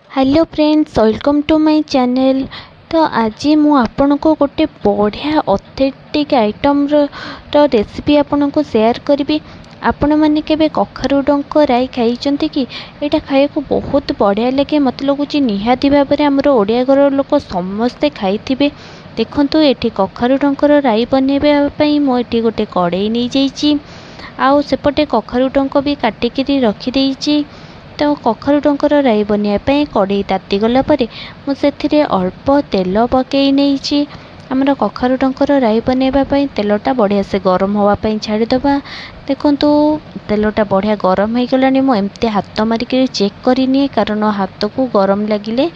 Hello friends, welcome to my channel. तो आज मु आपन को गोटे बढ़िया ऑथेंटिक आइटम रेसिपी आपन को शेयर करी। आपण मैंने केबे कखारू डंक राई खाई कि यहाँ खाया को बहुत बढ़िया लगे। मत लगुच निहाती भाव में आमर ओडिया घर लोक समस्ते खाई देखु ये कखारू डंकर राई बनवाई मुझे गोटे कड़े नहीं जाइए आउ सेपटे कखारू डंक भी काटिकी रखीदे। तो कखारू डंकर राई बनवाई कड़े तातीगला मुझे अल्प तेल पकई नहीं। आमर कखारू डंकर राई बनवाई तेलटा बढ़िया से गरम होगापी छाड़ीदबा। देखु तेलटा बढ़िया गरम हो गला। मुझे हाथ मारिक चेक करनी कारण हाथ को गरम लगिले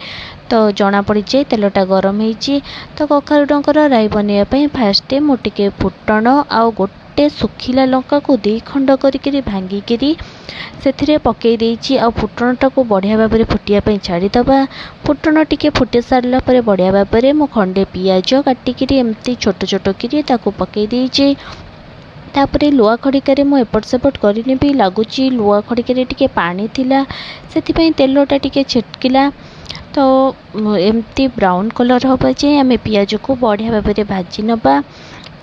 तो जना पड़ जाए तेलटा गरम हो। तो कखारू डंकर राई बनवाई फास्ट मुझे फुटण आउ गोटे सुखिला लंका को 2 खंड करी भांगिकी से पकई देइछि। आ फुटणटा को बढ़िया भाव में फुटियापाई छाड़ीदबा। फुटण टिके फुटी सारा पर बढ़िया भाव में मु खंडे पियाज काटिकी एमती छोट छोट करी ताको पकई देइछि। तापरे लुआ खड़िकार मु एपट सेपट करनी भी लगुच लुआ खड़िकार टिके पानी थिला से तेलटा टिके छिटकिला। तो एमती ब्राउन कलर हवा जाए आम पियाज को बढ़िया भाव में भाजी नबा।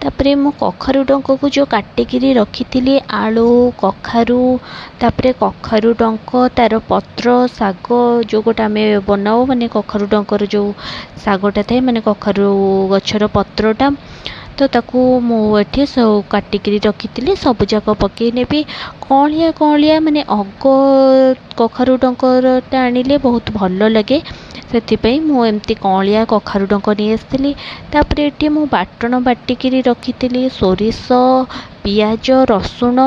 तापरे मु कखारू डंक को जो काटिकी रखी आलू कखारू तापरे कखारू डंक तार पत्र साग जो गोटे आम बनाओ माने कखारू डंकर जो सागटा थाए माने कखारू गछर पत्रटा तो ताकू मुझे सब काटिकी रखी सब जाक पकई नेबी। कलिया कलिया माने अग कखारू डंकरटा आनिले बहुत भल लगे से मुझे कलिया कखारू डंक नहीं आसती। तापरे ये मु बाटण बाटिकी रखी सोरिष पियाज रसुण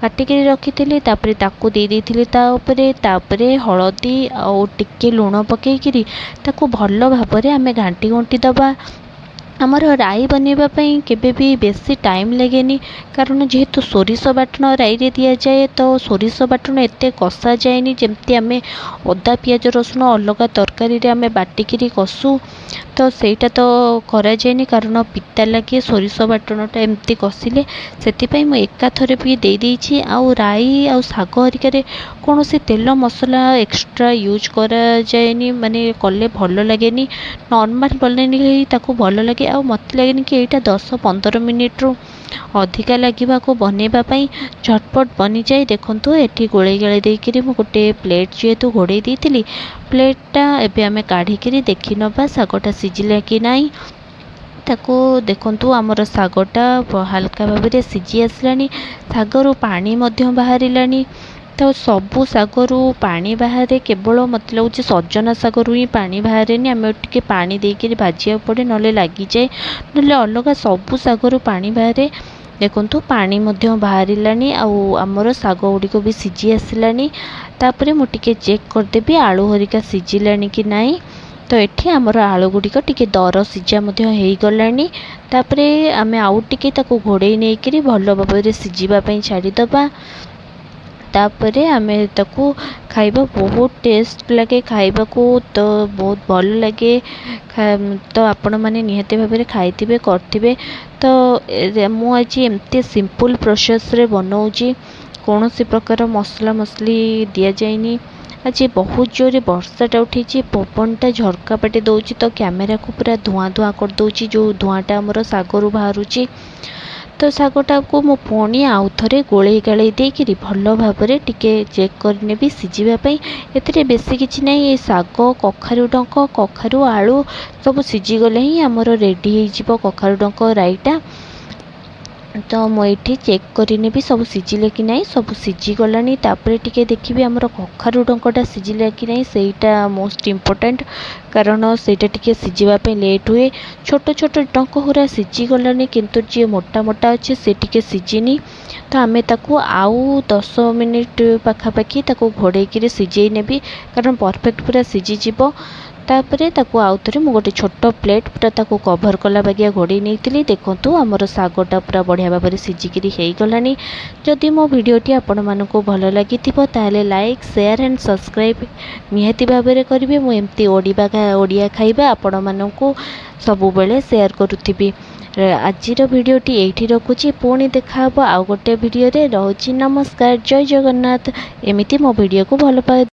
काटिकी रखी तापरे ताकू दे देइथिली तापरे हलदी आउ टिके लुण पकईकरी ताकू भल भाव में आमे घांटी घंटी दबा। आमर राई बनवाई केबे भी बेसी टाइम लगेनी कारण जेहेतु सोरिष बाटण राई रे दिया जाए तो सोरिष बाटण एते कषा जाएनी जमती आमे अदा पियाज रसुण अलग तरकारी रे आमे बाटिकी कसु तो सेटा तो करा जाएनी कारण पिता लगे सोरिष बाटणटा एमती कषिले से मु एका थरे भी दे देइछि। आउ राई आउ साग हरिकारे कौन से तेल मसला एक्स्ट्रा यूज करा जाएनी माने कले भल लगेनी नॉर्मल बनने ताको भल लगे। आ मत लगे कि यहाँ 10-15 मिनिट रु अधिका लगे को बनवाई झटपट बनी जाए। देखो ये गोले गाड़ी देकर गोटे प्लेट जेहेतु घोड़े दी प्लेटा एवं आम काढ़ी देखी नवा सागटा सिझिला कि नाई। ताको देखु आमर सागटा हल्का भाव में सिझी आसलानी सागरू पानी बाहर तो सबू सागरू पानी बाहर केवल मत लगे सजना सागरू ही पानी बाहर आम टे पानी देकर भाजिया पड़े ना लगी जाए ना अलग सबू सागरू पानी बाहर। देखु पानी बाहर आमर साग गुड़िक भी सिझी आसलानी तापर मुझे चेक करदेवी आलू हरिका सिझिलानी कि नाई। तो ये आमर आलू गुड़िक टिके दर सिझा हो गलानी तापर आम आउ टिके ताको घोड़े नहीं भल भाव में सिझापी छाड़ीदबा। तापरे आमे ताकू खाइबा बहुत टेस्ट लगे खाइबा को तो बहुत भल लगे। तो आपण माने निहाती भाव में खाइथिबे करथिबे। तो मु आज एमती सिंपल प्रोसेस रे बनाऊँगी कौन सी प्रकार मसला मसली दिया जाएनी। आज बहुत जोरे वर्षाटा उठी पवनटा झरका पाटे दौची तो कैमेरा को पूरा धुआं धुआं कर दौची जो धुआंटा आमर सागरू बाहरुची। तो सागटा को मु पुणी आउ थे गोले गाड़े देकर भल भाव में टिके चेक करने भी सिझापी। ए बेसी किसी ना ये साग कखारू डंक कखारू आलू सब सिझीगले ही आमर रेडी हो कखारू डंक राईटा। तो मुझे चेक करने भी सब सिझिले कि नहीं सब सिझीगलानी तापर टिके देखिए आमर कखारू डंकटा सिझिले कि नहीं सेटा मोस्ट इम्पोर्टेंट कारण सेटा टिके सिझापी लेट हुए। छोट छोट डंक पूरा सिझीगलानी किंतु जी मोटा मोटा अच्छे से टिके सिझिनी। तो आम ताकू आउ 10 मिनिट पाखापाखि ताकू घोड़े सिझे नेबी कारण परफेक्ट पूरा सिझीज। तापरे ताकू आउ थे मु गोटे छोट प्लेट पूरा ताकू कभर कला बागिया घोड़े नहीं। देखु आमर सागटा पूरा बढ़िया भाव में सिझिकी हो गलानी। जदि मो भिडटी आपण मानकु भल लगी ताले लाइक शेयर एंड सब्सक्राइब निहाती भाव में करेंगे। मुझे ओडिया खाइबा आपण मानकु सबु बेले शेयर करुथिबी। आजिर भिडटी एठी रखुची पुणी देखा आउ गोटे भिडियो रे। रहुची नमस्कार जय जगन्नाथ। एमिति मो भिडियो को भल पाए।